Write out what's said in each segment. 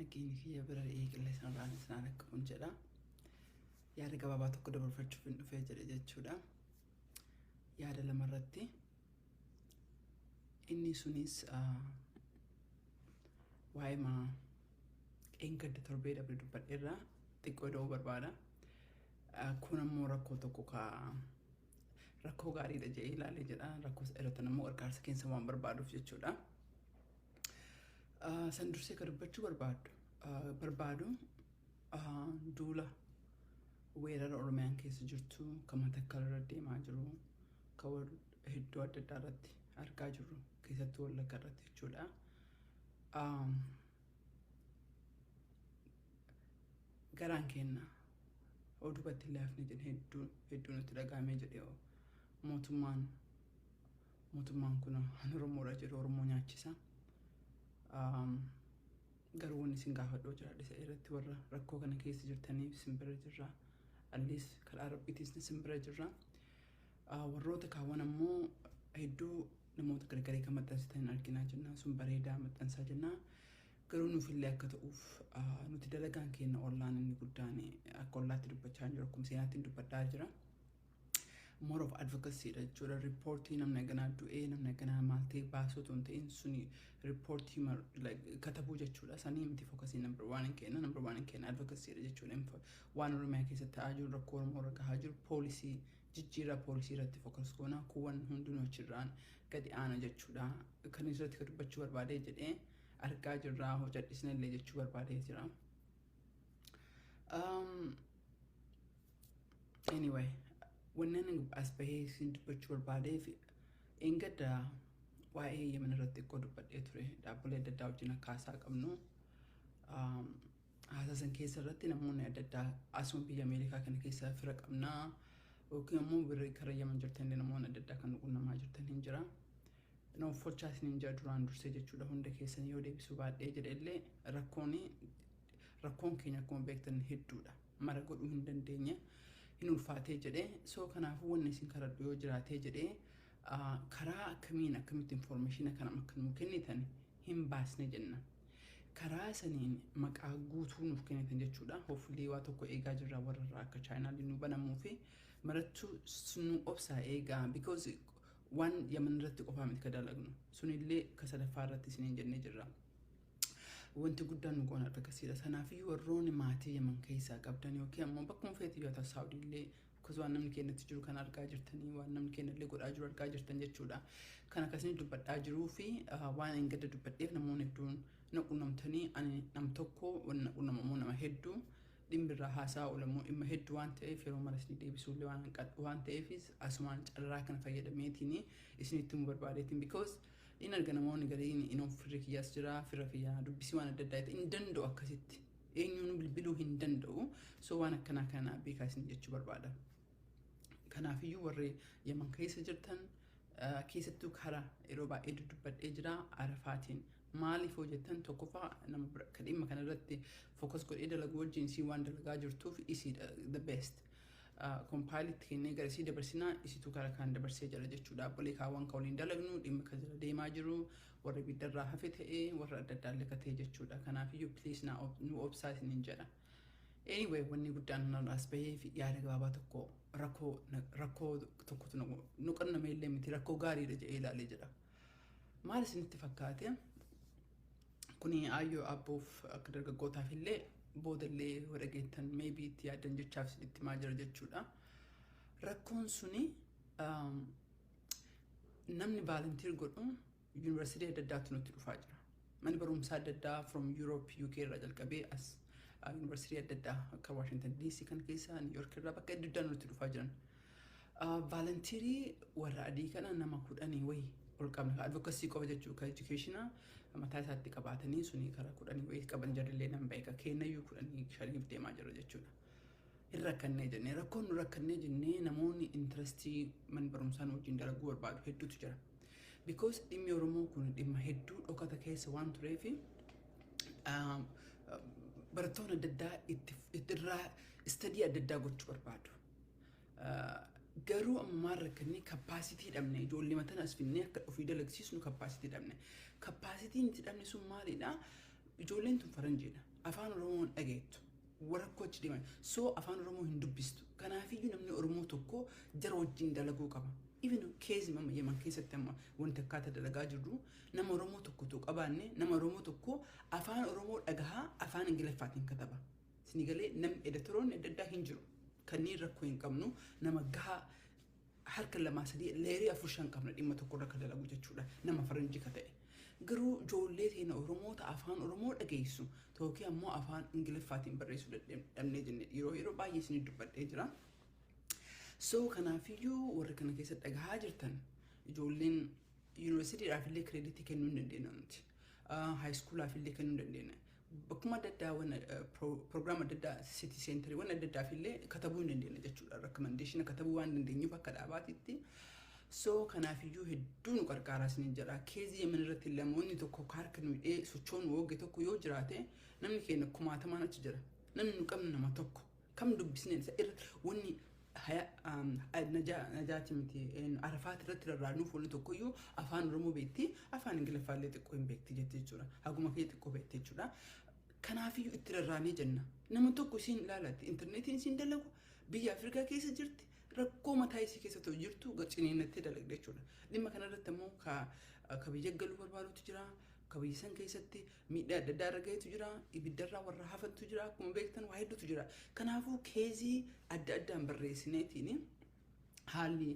Nageenyi kiyya bira eegalee sanarraan isaan akka kun jedha. Yaada gabaabaa tokko dabarfachuuf hin dhufee jedhe jechuudha. Yaada lamarratti inni sunis waa'ee qeengadda torbee dabre dubbadheerra xiqqoo da'uu barbaada. Kun ammoo rakkoo tokko rakkoo gaariidha jedhee ilaalee jedha. Rakkoo irratti ammoo gargaarsa keessa waan barbaaduuf jechuudha. San dursee ka dubbachuu barbaadu duula weerara Oromiyaan keessa jirtu kan Matakkal irra deemaa jiru kan hedduu adda addaa irratti argaa jirru keessattuu Wallagga irratti jechuudha. Garaan keenya oduubatti illee hafne jedhe hedduu nutti dhagahamee jedhe mootummaan kun Oromoodha jedhu Oromoo nyaachisa. Garuu wanni isin gaafadhoo jiraadhe isa irratti warra rakkoo kana keessa jirtaniif simbira jirra. Allis karaa rabbiitis simbira jirra. Warroota kaawwan ammoo hedduu namoota gargarii kan maxxansitan arginaa jenna. Sun bareedaa maxxansaa jenna. Garuu nuuf illee akka ta'uuf nuti dalagaan keenya ollaan inni guddaan akka ollaatti dubbachaa jiru akkuma seenaatti dubbadhaa jira. More of advocacy jechuudha. Reportii namni ganaa du'ee namni ganaa maaltee baasuu osoo hin ta'in suni reportii katabuu jechuudha. Sanii miti fookasii number one hin kenna advocacy jechuudha. Waan Oromiyaa keessatti ta'aa jiru rakkoo Oromoo irra gahaa jiru poolisii jijjiirraa poolisii irratti fookas goona kuuwwan hundinuu achirraan gadi aana jechuudha. Kan irratti ka dubbachuu barbaadee jedhee argaa jirraa hojjedhisna illee jechuu barbaadee jira. Anyway. Wannan as bahee sin dubbachuu barbaadeef engadda waa'ee Yemen irratti xiqqoo dubbadhee ture dhaabbilee adda addaa wajjin akkaasaa qabnu haasasan keessa irratti namoonni adda addaa asuma biyya Ameerikaa kana keessa fira qabnaa yookiin ammoo birrii karaa Yemen jirtan namoonni adda addaa kan qunnamaa jirtan hin jira. Nuuf folchaa isin hin jira duraan dursee jechuudha hunda keessan yoo deebisuu baadhee jedhellee rakkoon keenya akkuma beektan hedduudha. Mara godhuu hin dandeenye. In ulfaatee jedhee so kanaafuu wanni isin karadhu yoo jiraatee jedhee karaa akkamitti information kana akka nuuf kennitan hin baasne jenna. Karaa saniin maqaa guutuu nuuf kennitan jechuudha. Hopefully waa tokko eegaa jirra warra irraa akka chaayinaalii nu banamuu fi marattuu sunu obsaa eegaa because waan Yemen irratti qofaa miti ka dalagnu sunillee ka sadaffaa irratti isiniin jennee jirra. Wanti guddaan nu goona advocacyidha. Sanaafiyyuu warroonni maatii Yemen keessaa qabdan yookiin ammoo bakkuma feetii yoo ta'u Saawudiillee akkasumas waan namni keenyatti jiru kan argaa jirtanii waan namni keenyallee godhaa jiru argaa jirtan jechuudha. Kan akkasii dubbadhaa jiruu fi waan hin gadda dubbadheef namoonni hedduun na qunnamtanii ani nam tokko wanna qunnamamuu nama hedduu dhimbirraa haasaa oolamoo dhimma hedduu waan ta'eef yeroo maras deebisuullee waan ta'eefis asumaan carraa kana fayyadameetiin isinitti mu barbaadeetiin because in arganamoonni gariin in firri kiyyaas jira firra kiyyaa dubbisii waan adda addaa hin danda'u akkasitti eenyuun bilbiluu hin danda'u so waan akkanaa kana beekaa isin jechuu barbaada. Kanaafiyyuu warri Yemen keessa jirtan keessattuu karaa yeroo baay'ee dubbadhee jira arafaatiin maaliif hojjetan tokkoffaa nama ka dhimma kana irratti focus godhee dalaguu wajjin isii waan dalagaa jirtuuf isiidha the best. Compiled kennee gara isii dabarsinaa isitu karaa kan dabarsee jira jechuudha. Dhaabbilee kaawwan ka waliin dalagnu dhimma ka jala deemaa jiru warra biddarraa hafe ta'ee warra adda addaa illee ka ta'e jechuudha. Kanaafiyyuu please nu obsaa isiniin jedha. Anyway wanni guddaan as bahee fi yaada gabaabaa tokko rakkoo tokkotu nu qanname illee miti rakkoo gaariidha jedhee ilaalee jedha. Maal isinitti fakkaate? Kuni ayyoo abboof akka dargaggootaaf illee boodallee wadageettan maybe itti yaadan jechaaf itti maa jira jechuudha. Rakkoon suni namni volunteer godhu university adda addaatu nutti dhufaa jira. Manni barumsaa adda addaa from Europe UK irraa jalqabee as university adda addaa akka Washington DC kan keessa New York irraa bakka adda addaa nutti dhufaa jiran. Volunteerii warra adii kana nama 10 wayi ol qabna advocacy qofa jechuu ka educational mataa isaatti qabaatanii suni karaa 10 wayi qaban jarrillee nan beeka kennayyuu 15 deemaa jira jechuudha. Hin rakkannee jennee rakkoon nu rakkannee jennee namoonni interestii man barumsaan wajjin dalaguu barbaadu hedduutu jira. Because dhimmi Oromoo kun dhimma hedduu dhokata keessa waan tureefi barattoonni adda addaa ittirraa istadii adda addaa gochuu barbaadu. Garuu ammaa rakkannee capacity dhabne ijoollee mataan as finnee akka ofii dalagsiisnu capacity dhabne. Capacity itti dhabne sun maalidha? ijoolleen tun faranjiidha afaan oromoon dhageettu warra kochi deeman so afaan oromoo hin dubbistu kanaafiyyuu namni oromoo tokko jara wajjin dalaguu qaba even keezi mamma yeman keessatti amma wanti akkaataa dalagaa jirru nama oromoo tokko tu qabaanne nama oromoo tokko afaan oromoo dhagahaa afaan ingiliffaatiin kataba sinigalee nam editoroonni adda addaa hin jiru kanneen rakkoo hin qabnu nama gahaa harka lamaa sadii leerii afur shan qabna dhimma tokko irra ka dalagu jechuudha nama faranjii ka ta'e garuu ijoollee teena oromoota afaan oromoo dhageessu tokki ammoo afaan ingiliffaatiin barreessuu dadhabnee jenne yeroo baay'ee isin dubbadhee jira so kanaafiyyuu warra kana keessa dhagahaa jirtan ijoolleen yuunivarsiitiidhaaf illee kireeditii kennuu hin dandeenya nuti haayiskoolaaf illee kennuu hin dandeenya bakkuma adda addaa waan proogiraama adda addaa sitii seenterii waan adda addaaf illee katabuu hin dandeenya jechuudha rekomendeeshina katabuu waan dandeenyuuf akka dhaabaatitti so kanaafiyyuu hedduu nu qarqaaraa isiniin jedha keezii yemen irratti lamoonni tokko harka nu hidhee sochoon wogge tokko yoo jiraate namni keenya kumaatamaan achi jira namni nu qabnu nama tokko kam dubbisneen isa irra wanni najaati miti arafaat irratti rarraanuuf wanni tokkoyyuu afaan oromoo beekti afaan ingiliffaallee xiqqoo hin beekti jette jechuudha haguma kee xiqqoo beekti jechuudha kanaafiyyuu itti rarraanee jenna nama tokko isiin ilaalatti intarneetiin isiin dalagu biyya afrikaa keessa jirti rakkoo mataa isii keessa ta'u jirtu ciniinnattee dalagde jechuudha dhimma kanarratti ammoo ka biyya galuu barbaadutu jira ka biyya san keessatti miidhaa adda addaa irra gaheetu jira ibiddarraa warra hafantu jira akkuma beektan waa hedduutu jira kanaafuu keezii adda addaan barreessineetiin haalli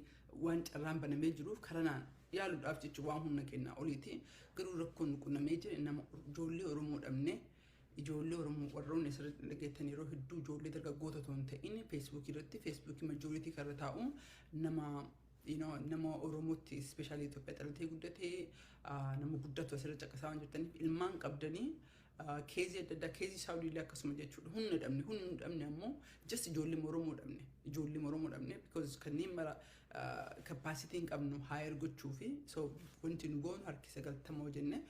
waan carraan banamee jiruuf karanaan yaaluudhaaf jechuun waan humna kennaa oliiti garuu rakkoon nu qunnamee jira nama ijoollee oromoo dhabne ijoollee oromoo warroonni asirratti dhageettan yeroo hedduu ijoollee dargaggoota otoo hin ta'in feesbuukii irratti feesbuukii majooritii karra taa'u nama oromootti ispeeshaalii Itoophiyaa dhalatee guddatee nama guddatu asirra caqasaa waan jirtaniif ilmaan qabdanii keezii adda addaa keezii saawudiillee akkasuma jechuudha humna dhabne ammoo just ijoollee oromoo dhabne because kanneen mara kapaasitiin qabnu haayar gochuu fi so wanti nu goonu harki 90 jenne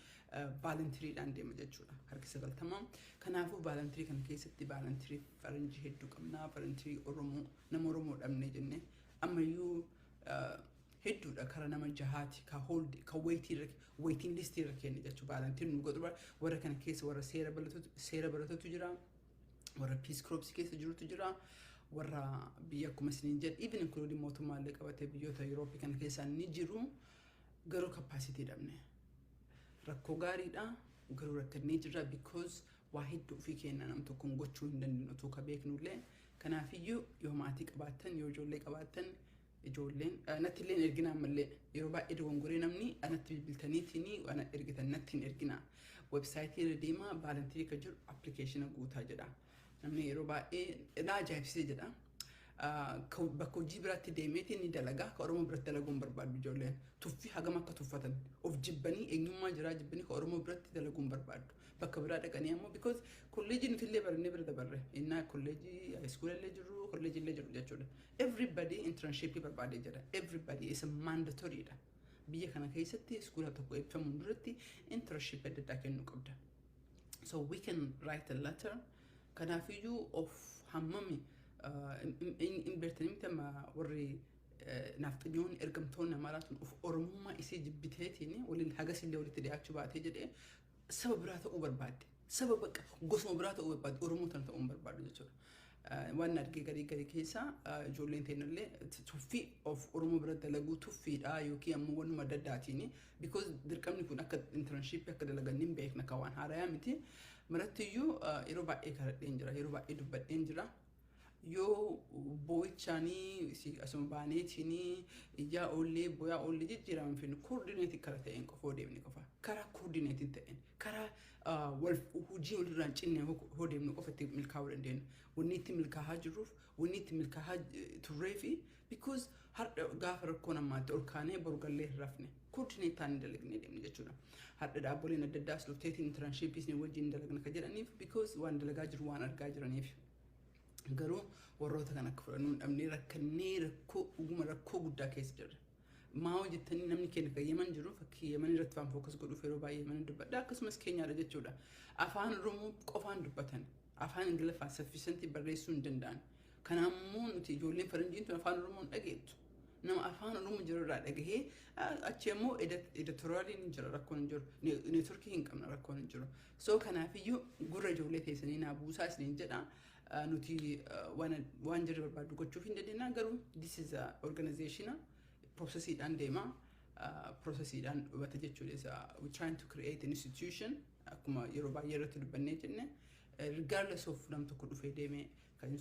baalantiriidhaan deema jechuudha harki 90 kanaafuu baalantirii kana keessatti baalantirii faranjii hedduu qabnaa baalantirii oromoo nama oromoo dhabne jenne ammayyuu hedduudha kara nama jahaati ka waiting list irra kenne jechuudha baalantirii nu godhu warra kana keessa warra seera baratotu jira warra peace corps keessa jirutu jira warra biyya akkuma isiniin jedhe even including mootummaallee qabatee biyyoota Yurooppii kana keessaa ni jiru garuu capacity dhabne rakkoo gaariidha garuu rakkannee jirra because waa hedduu ofii kenna nam tokkoon gochuu hin dandeenyu utuu ka beeknullee kanaafiyyuu yoo maatii qabaattan yoo ijoollee qabaattan ijoolleen natti illee erginaa mallee yeroo baay'ee dogongoree namni anatti bilbiltaniitiin ana ergitan natti hin erginaa websaayitii irra deemaa baalantirii ka jiru appilikeeshina guutaa jedha namni yeroo baay'ee na ajaa'ibsee jedha bakka hojii biraatti deemeetiin ni dalagaa ka oromoo biratti dalaguun barbaadu ijoolleen tuffii hagam akka tuffatan of jibbanii eenyummaa jiraa jibbanii ka oromoo biratti dalaguun barbaadu bakka biraa dhaqanii ammoo because kolleejii nuti illee barannee bira dabarre innaa kolleejii haayiskuulallee jiru kolleejiillee jiru jechuudha everybody internship barbaadee jira everybody is a mandatory dha biyya kana keessatti iskuula tokko eebbifamuun duratti internship adda addaa kennuu qabda so we can write a letter kanaafiyyuu of hammami in beertanii tema warri naftanyoon ergamtoonni amaraatun of oromummaa isii jibbiteetiin waliin hagasillee walitti dhiyaachuu baatee jedhee saba biraa ta'uu barbaadde saba bakka gosuma biraa ta'uu barbaadde oromoo tana ta'uu barbaadu jechuudha waan argee garii keessa ijoolleen ta'inillee tuffii of oromoo bira dalaguu tuffiidha yookiin ammoo wanuma adda addaatiin because dirqamni kun akka internship akka dalaganni hin beekna ka waan haarayaa miti marattiyyuu yeroo baay'ee karadheen jira yeroo baay'ee dubbadheen jira yoo boo'ichaanii asuma baaneetiin ijaa oollee boyaa oollee jijjiiraman finnu koordineetii kara ta'een qofa odeemne qofa karaa koordineetiin ta'een karaa hojii walirraan cinne odeemne qofa itti milkaa'uu dandeenya wanni itti milkaa'aa jirruuf wanni itti milkaa'aa turree fi because har'a gaafa rakkoo namaatti ol kaanee boru gallee hin rafne koordineetaan dalagnee deemne jechuudha har'a dhaabboleen adda addaas lufteetiin internshippiisni wajjin dalagna ka jedhaniif because waan dalagaa jiru waan argaa jiraniif garuu warroota kan akka fudhannu dhabnee rakkannee rakkoo guddaa keessa jirra maa hojjettanii namni keenya kan yeman jiru fakkii yeman irratti waan fookas godhuuf yeroo baay'ee yeman dubbadha akkasumas keenyaadha jechuudha afaan oromoo qofaan dubbatan afaan ingiliffaan saffisantii barreessuu hin danda'an kanaammoo nuti ijoolleen faranjiin tun afaan oromoon dhageettu nama afaan oromoo jiru irraa dhagahee achi immoo editorialiin hin jiru rakkoon hin jiru neetworkii hin qabne rakkoon hin jiru so kanaafiyyuu gurra ijoollee teessanii naa buusaa isiniin jedha nuti waan jirre barbaadu gochuuf hin dandeenyaa garuu this is a organization processiidhaan deema processiidhaan dhubata jechuudha we trying to create an institution akkuma yeroo baay'ee irratti dubbannee jenne regardless of nam tokko dhufee deemee kan